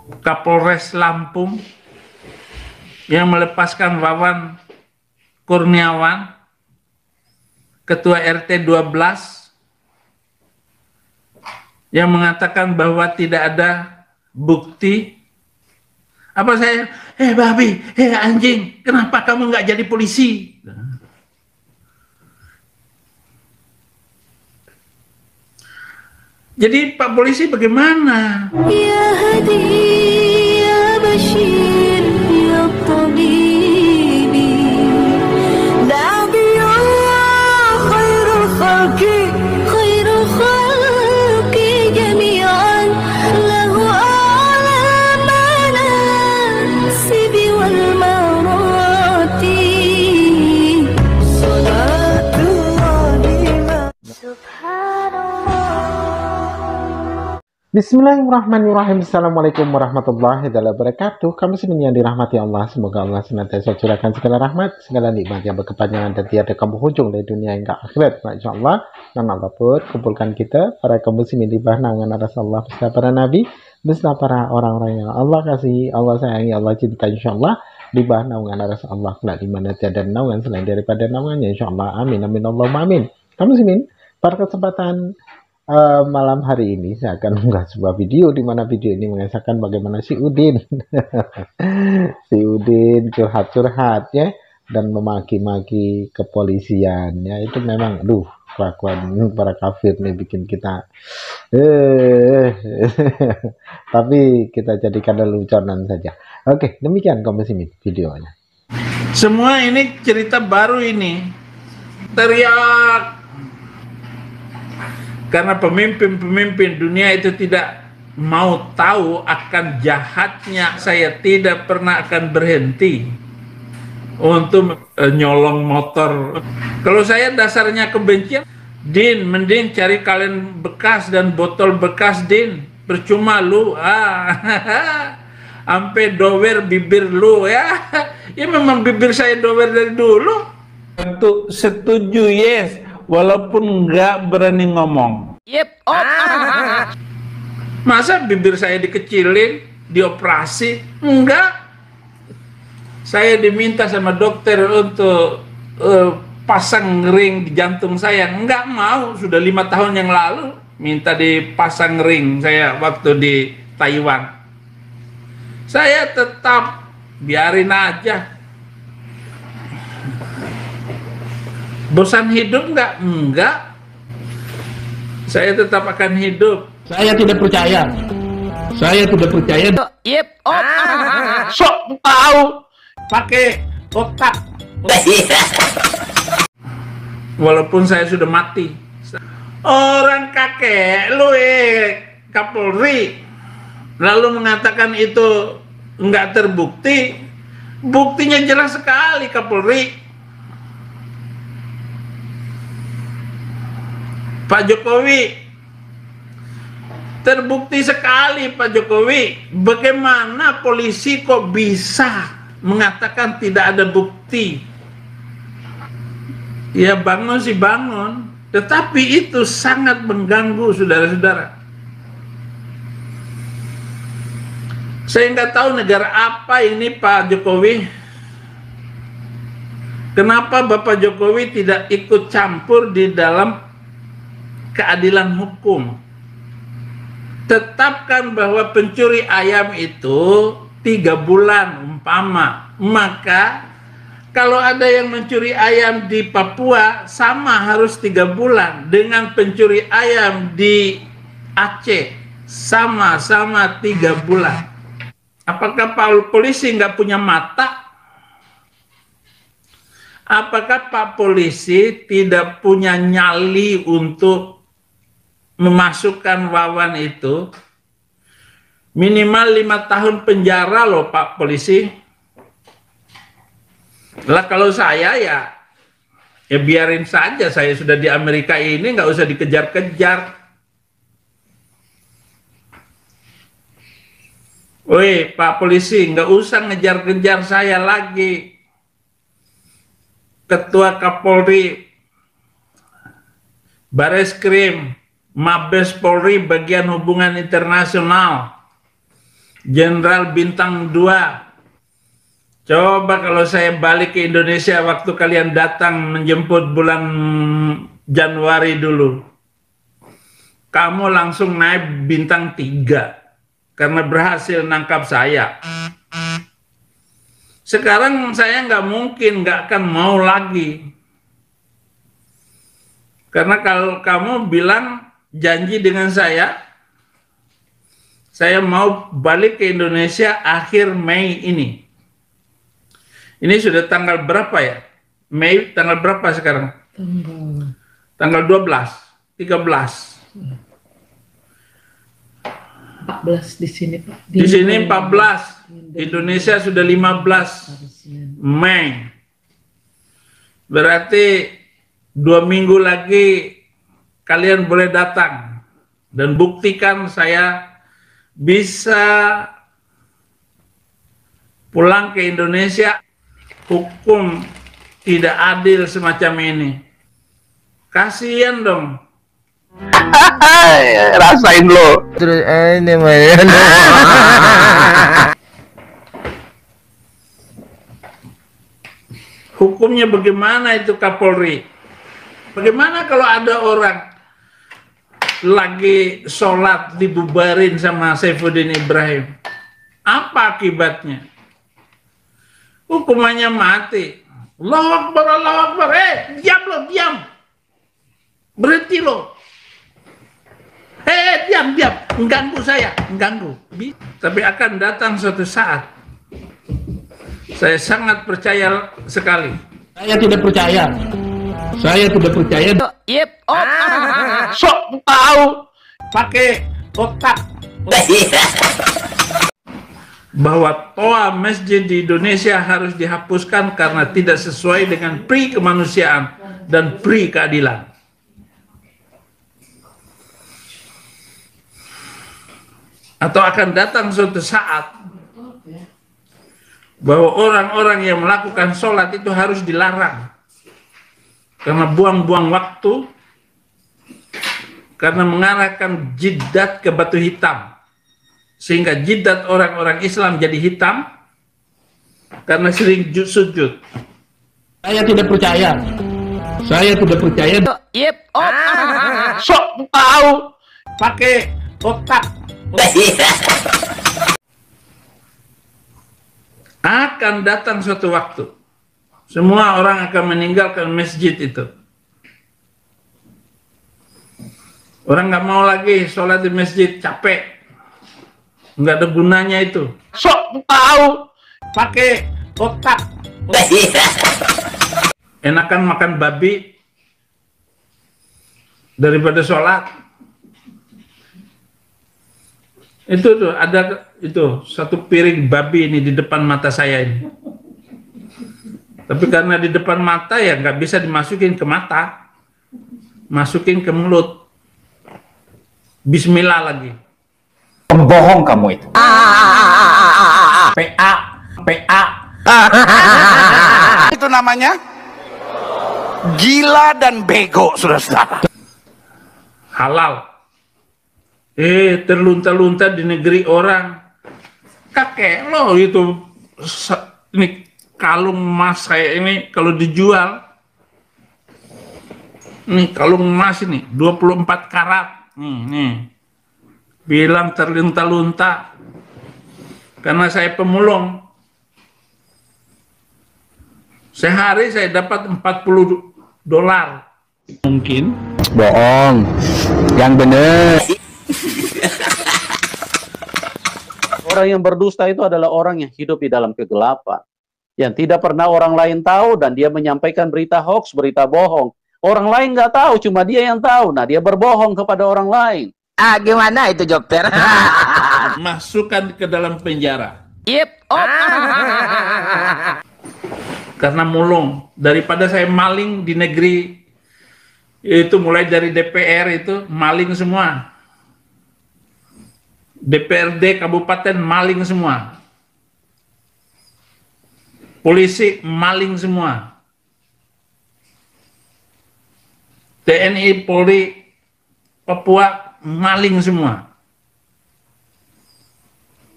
Kapolres Lampung yang melepaskan Wawan Kurniawan, Ketua RT 12, yang mengatakan bahwa tidak ada bukti. Apa saya, babi, anjing, kenapa kamu nggak jadi polisi? Jadi Pak Polisi bagaimana? Ya Hadi, ya Bashir, ya Tabibi, Nabiyullah khairul khalqi jami'an, lahu a'la manasibi wal marati, salatullahi subhanallah. Bismillahirrahmanirrahim. Assalamualaikum warahmatullahi wabarakatuh. Kami semua yang dirahmati Allah, semoga Allah senantiasa curahkan segala rahmat, segala nikmat yang berkepanjangan dan tiada penghujung dari dunia hingga akhirat. Masya Allah, dan Allah pun kumpulkan kita para kaum muslimin di bawah naungan Rasulullah beserta para nabi, beserta para orang-orang yang Allah kasihi, Allah sayangi, Allah cinta, insya Allah di bawah naungan Rasulullah kelak di mana tiada naungan selain daripada naungannya, insya Allah. Amin amin Allahumma amin. Kaum muslimin, pada kesempatan malam hari ini saya akan mengunggah sebuah video di mana video ini mengisahkan bagaimana si Udin si Udin curhat-curhat ya dan memaki-maki kepolisian ya. Itu memang kelakuan para kafir nih bikin kita tapi kita jadikan leluconan saja. Oke, demikian kaum muslimin videonya. Semua ini cerita baru ini. Teriak karena pemimpin-pemimpin dunia itu tidak mau tahu akan jahatnya saya tidak pernah akan berhenti untuk nyolong motor. Kalau saya dasarnya kebencian, Din, mending cari kaleng bekas dan botol bekas, Din. Percuma lu, sampai dower bibir lu ya. Ya memang bibir saya dower dari dulu. Untuk setuju, yes. Walaupun nggak berani ngomong. Yep. Masa bibir saya dikecilin, dioperasi? Enggak. Saya diminta sama dokter untuk pasang ring di jantung saya. Enggak mau, sudah 5 tahun yang lalu minta dipasang ring saya waktu di Taiwan. Saya tetap biarin aja. Bosan hidup enggak? Enggak. Saya tetap akan hidup. Saya tidak percaya. Saya tidak percaya. Yep. Sok tahu pakai otak. Walaupun saya sudah mati. Orang kakek lu Kapolri lalu mengatakan itu enggak terbukti. Buktinya jelas sekali, Kapolri. Pak Jokowi, terbukti sekali Pak Jokowi. Bagaimana polisi kok bisa mengatakan tidak ada bukti? Ya bangun sih bangun, tetapi itu sangat mengganggu saudara-saudara. Saya nggak tahu negara apa ini Pak Jokowi. Kenapa Bapak Jokowi tidak ikut campur di dalam keadilan hukum? Tetapkan bahwa pencuri ayam itu 3 bulan umpama. Maka kalau ada yang mencuri ayam di Papua sama harus 3 bulan. Dengan pencuri ayam di Aceh sama-sama 3 bulan. Apakah Pak Polisi nggak punya mata? Apakah Pak Polisi tidak punya nyali untuk memasukkan Wawan itu? Minimal 5 tahun penjara loh Pak Polisi. Lah kalau saya ya biarin saja, saya sudah di Amerika ini, nggak usah dikejar-kejar. Woi Pak Polisi, nggak usah ngejar-ngejar saya lagi. Ketua Kapolri, Bareskrim, Mabes Polri bagian hubungan internasional. Jenderal bintang 2. Coba kalau saya balik ke Indonesia waktu kalian datang menjemput bulan Januari dulu. Kamu langsung naik bintang 3 karena berhasil nangkap saya. Sekarang saya nggak mungkin, nggak akan mau lagi. Karena kalau kamu bilang janji dengan saya mau balik ke Indonesia akhir Mei ini. Ini sudah tanggal berapa ya? Mei tanggal berapa sekarang? Tanggal 12, 13. 14 di sini, Pak. Di sini 14. Indonesia sudah 15 Mei. Berarti 2 minggu lagi kalian boleh datang dan buktikan saya bisa pulang ke Indonesia. Hukum tidak adil semacam ini. Kasihan dong. Rasain lo. Terus ini main. Hukumnya bagaimana itu Kapolri? Bagaimana kalau ada orang lagi sholat dibubarin sama Saifuddin Ibrahim? Apa akibatnya? Hukumannya mati. Allahu Akbar, Allahu Akbar. Diam lo, diam. Berhenti lo. Diam. Mengganggu saya, mengganggu. Tapi akan datang suatu saat. Saya sangat percaya sekali. Saya tidak percaya. Saya tidak percaya. Yep. Oh. Sok tahu. Pakai otak. Bahwa toa masjid di Indonesia harus dihapuskan karena tidak sesuai dengan pri kemanusiaan dan pri keadilan. Atau akan datang suatu saat bahwa orang-orang yang melakukan sholat itu harus dilarang karena buang-buang waktu, karena mengarahkan jidat ke batu hitam. Sehingga jidat orang-orang Islam jadi hitam karena sering sujud. Saya tidak percaya. Saya tidak percaya. Yep. Oh. Sok tahu. Pakai otak. Akan datang suatu waktu. Semua orang akan meninggalkan masjid itu. Orang nggak mau lagi sholat di masjid, capek. Nggak ada gunanya itu. Sok tahu. Pakai otak. Enakan makan babi daripada sholat. Itu tuh ada itu satu piring babi ini di depan mata saya ini. Tapi karena di depan mata ya nggak bisa dimasukin ke mata, masukin ke mulut. Bismillah lagi. Pembohong kamu itu. PA. Itu namanya gila dan bego, saudara-saudara. Halal. Terlunta-lunta di negeri orang. Kakek lo itu ini kalung emas kayak ini kalau dijual. Nih kalung emas ini 24 karat. Nih. Bilang terlunta-lunta karena saya pemulung. Sehari saya dapat $40. Mungkin. Bohong. Yang bener. Orang yang berdusta itu adalah orang yang hidup di dalam kegelapan, yang tidak pernah orang lain tahu, dan dia menyampaikan berita hoax, berita bohong. Orang lain nggak tahu, cuma dia yang tahu. Nah, dia berbohong kepada orang lain. Gimana itu, Dokter? Masukkan ke dalam penjara. Yep. Oh. Karena mulung. Daripada saya maling di negeri, itu mulai dari DPR itu maling semua. DPRD kabupaten maling semua. Polisi maling semua. TNI, Polri, Papua maling semua.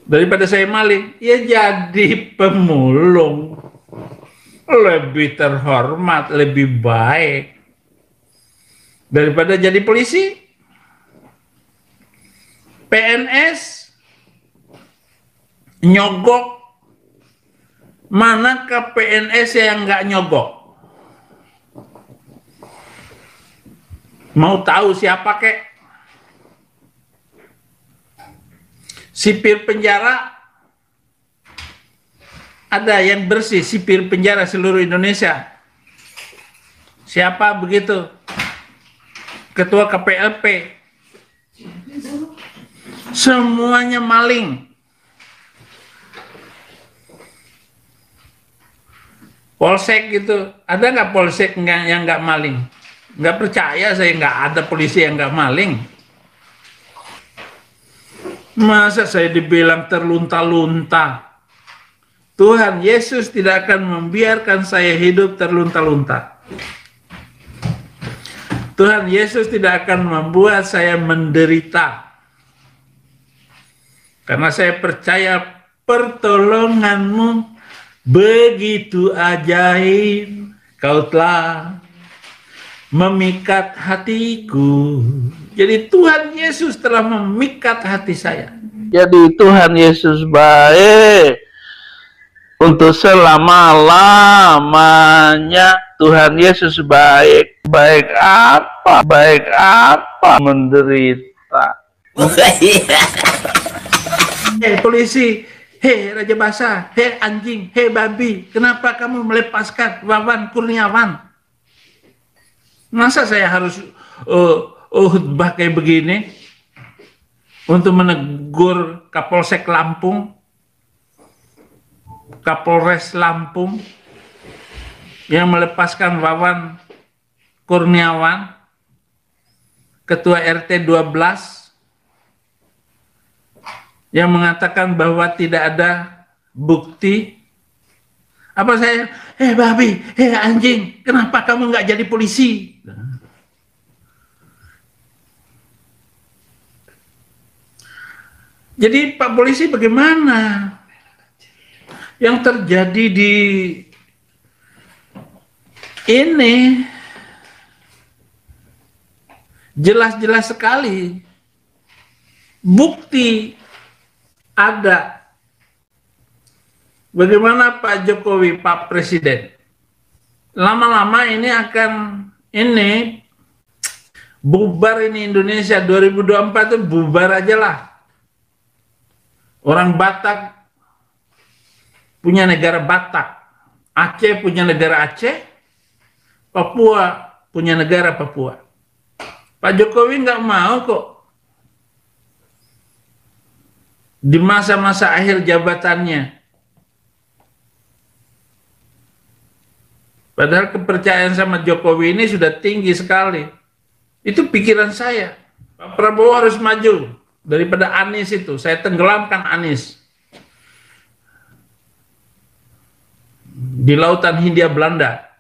Daripada saya maling, ya jadi pemulung. Lebih terhormat, lebih baik. Daripada jadi polisi. PNS nyogok. Manakah PNS yang nggak nyogok? Mau tahu siapa kek? Sipir penjara, ada yang bersih sipir penjara seluruh Indonesia. Siapa begitu? Ketua KPLP. Semuanya maling. Polsek gitu, ada nggak polsek yang nggak maling? Nggak percaya saya, nggak ada polisi yang nggak maling. Masa saya dibilang terlunta-lunta? Tuhan Yesus tidak akan membiarkan saya hidup terlunta-lunta. Tuhan Yesus tidak akan membuat saya menderita. Karena saya percaya pertolongan-Mu begitu ajaib. Kau telah memikat hatiku. Jadi Tuhan Yesus telah memikat hati saya. Jadi Tuhan Yesus baik untuk selama-lamanya. Tuhan Yesus baik. Baik apa? Baik apa? Menderita. Hei polisi, hei Raja Basah, hei anjing, hei babi, kenapa kamu melepaskan Wawan Kurniawan? Masa saya harus khutbah kayak begini untuk menegur Kapolsek Lampung, Kapolres Lampung yang melepaskan Wawan Kurniawan, Ketua RT 12, yang mengatakan bahwa tidak ada bukti. Apa saya, babi, anjing, kenapa kamu nggak jadi polisi? Jadi Pak Polisi bagaimana? Yang terjadi di ini jelas-jelas sekali. Bukti ada. Bagaimana Pak Jokowi, Pak Presiden? Lama-lama ini akan bubar ini Indonesia 2024 itu bubar aja lah. Orang Batak punya negara Batak, Aceh punya negara Aceh, Papua punya negara Papua. Pak Jokowi nggak mau kok di masa-masa akhir jabatannya. Padahal kepercayaan sama Jokowi ini sudah tinggi sekali. Itu pikiran saya. Pak Prabowo harus maju. Daripada Anies itu, saya tenggelamkan Anies di lautan Hindia Belanda.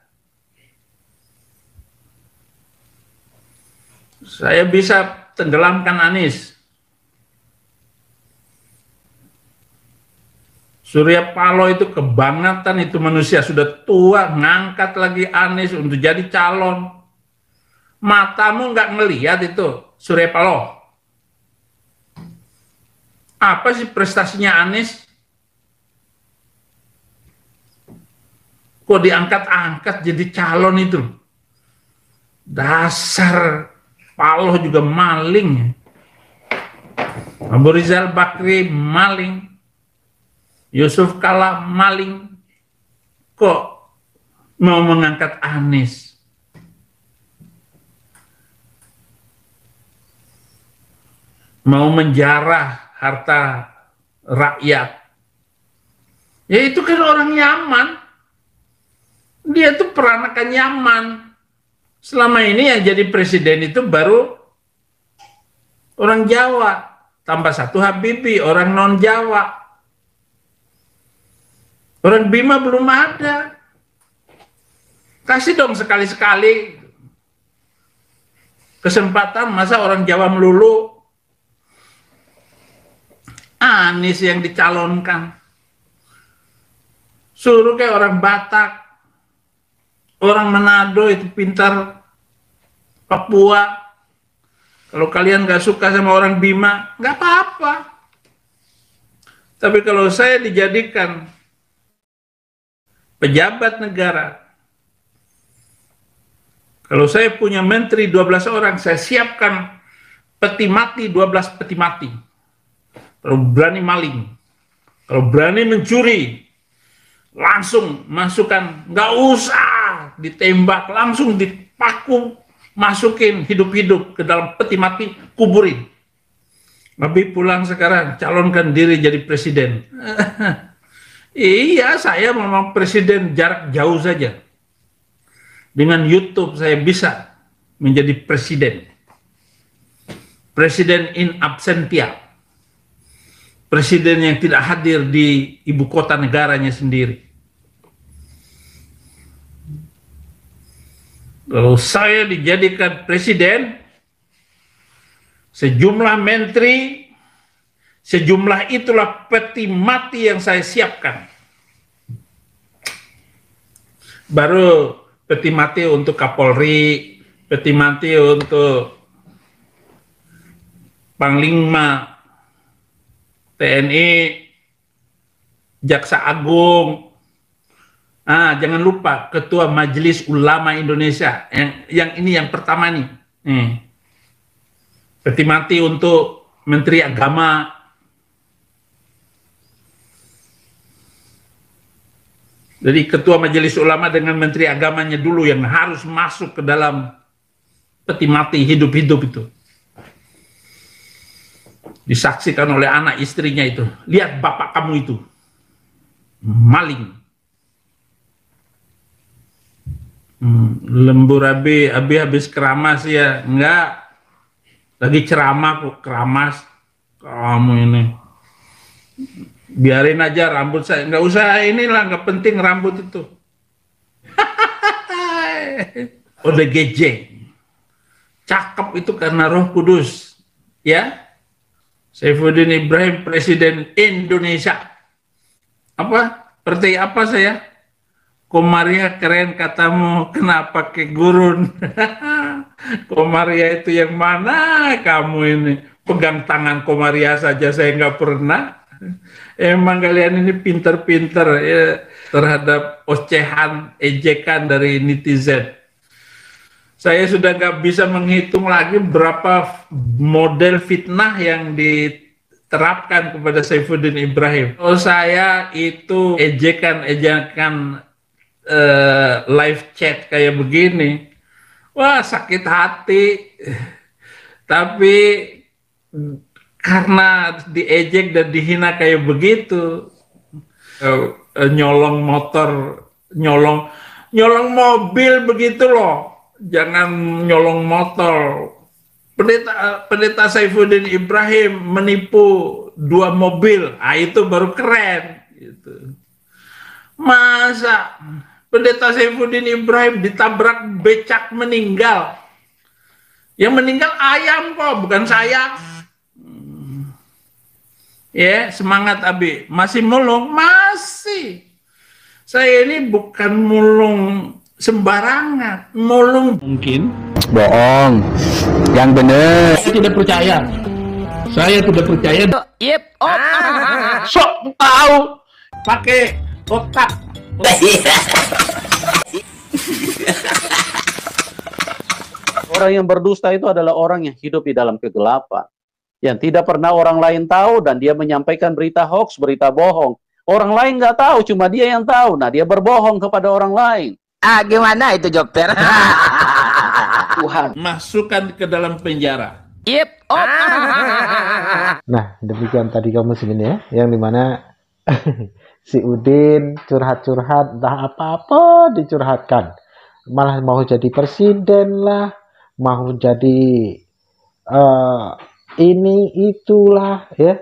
Saya bisa tenggelamkan Anies. Surya Paloh itu kebangetan, itu manusia sudah tua, ngangkat lagi Anies untuk jadi calon. Matamu nggak ngelihat itu Surya Paloh? Apa sih prestasinya Anies? Kok diangkat-angkat jadi calon itu? Dasar Paloh juga maling. Abu Rizal Bakri maling. Yusuf Kala maling. Kok mau mengangkat Anies? Mau menjarah harta rakyat. Ya itu kan orang Yaman. Dia tuh peranakan Yaman. Selama ini yang jadi presiden itu baru orang Jawa. Tambah satu Habibie, orang non Jawa. Orang Bima belum ada. Kasih dong sekali-sekali kesempatan, masa orang Jawa melulu. Anies yang dicalonkan. Suruh kayak orang Batak, orang Manado itu pintar, Papua. Kalau kalian nggak suka sama orang Bima, nggak apa-apa. Tapi kalau saya dijadikan pejabat negara, kalau saya punya menteri 12 orang, saya siapkan peti mati 12 peti mati. Kalau berani maling, kalau berani mencuri, langsung masukkan, nggak usah ditembak, langsung dipaku, masukin hidup-hidup ke dalam peti mati, kuburin. Nabi pulang sekarang, calonkan diri jadi presiden. Iya, saya memang presiden jarak jauh saja. Dengan YouTube saya bisa menjadi presiden. Presiden in absentia. Presiden yang tidak hadir di ibu kota negaranya sendiri. Kalau saya dijadikan presiden, sejumlah menteri, sejumlah itulah peti mati yang saya siapkan. Baru peti mati untuk Kapolri, peti mati untuk Panglima TNI, Jaksa Agung. Jangan lupa Ketua Majelis Ulama Indonesia. Yang ini yang pertama nih. Peti mati untuk Menteri Agama. Jadi Ketua Majelis Ulama dengan Menteri Agamanya dulu yang harus masuk ke dalam peti mati hidup-hidup itu. Disaksikan oleh anak istrinya itu. Lihat bapak kamu itu. Maling. Lembur Abi habis keramas ya. Enggak. Lagi ceramah kok keramas. Kamu ini. Biarin aja rambut saya. Enggak usah inilah. Enggak penting rambut itu. ODGJ. Cakep itu karena Roh Kudus. Ya. Saifuddin Ibrahim Presiden Indonesia. Apa? Seperti apa saya? Komaria keren katamu, kenapa ke gurun? Komaria itu yang mana kamu ini? Pegang tangan Komaria saja saya nggak pernah. Emang kalian ini pinter-pinter ya, terhadap ocehan, ejekan dari netizen. Saya sudah nggak bisa menghitung lagi berapa model fitnah yang diterapkan kepada Saifuddin Ibrahim. Oh saya itu ejekan live chat kayak begini, wah sakit hati. Tapi karena diejek dan dihina kayak begitu, nyolong motor, nyolong mobil begitu loh, jangan nyolong motor. Pendeta Saifuddin Ibrahim menipu 2 mobil, itu baru keren. Gitu. Masa Pendeta Saifuddin Ibrahim ditabrak becak meninggal. Yang meninggal ayam kok, bukan saya. Ya, semangat Abi. Masih mulung? Masih. Saya ini bukan mulung sembarangan. Mulung. Mungkin. Bohong. Yang bener. Saya tidak percaya. Saya tidak percaya. Yep. Oh. Sok tahu. Pakai otak. Orang yang berdusta itu adalah orang yang hidup di dalam kegelapan. Yang tidak pernah orang lain tahu dan dia menyampaikan berita hoax, berita bohong. Orang lain nggak tahu, cuma dia yang tahu. Nah, dia berbohong kepada orang lain. Gimana itu Jokter? Tuhan masukkan ke dalam penjara. Yep. Oh. Nah, demikian tadi kamu segini ya, yang dimana si Udin curhat-curhat, entah apa-apa dicurhatkan. Malah mau jadi presiden lah, mau jadi ini itulah ya.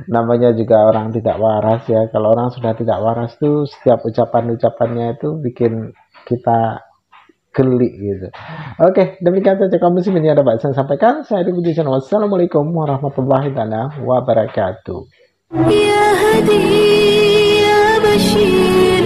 Namanya juga orang tidak waras ya. Kalau orang sudah tidak waras tuh setiap ucapan-ucapannya itu bikin kita Geli gitu. Oke, demikian saja kaum muslimin yang dapat saya sampaikan. Saya Budi Sana. Wassalamualaikum warahmatullahi wabarakatuh. يا هدي يا بشير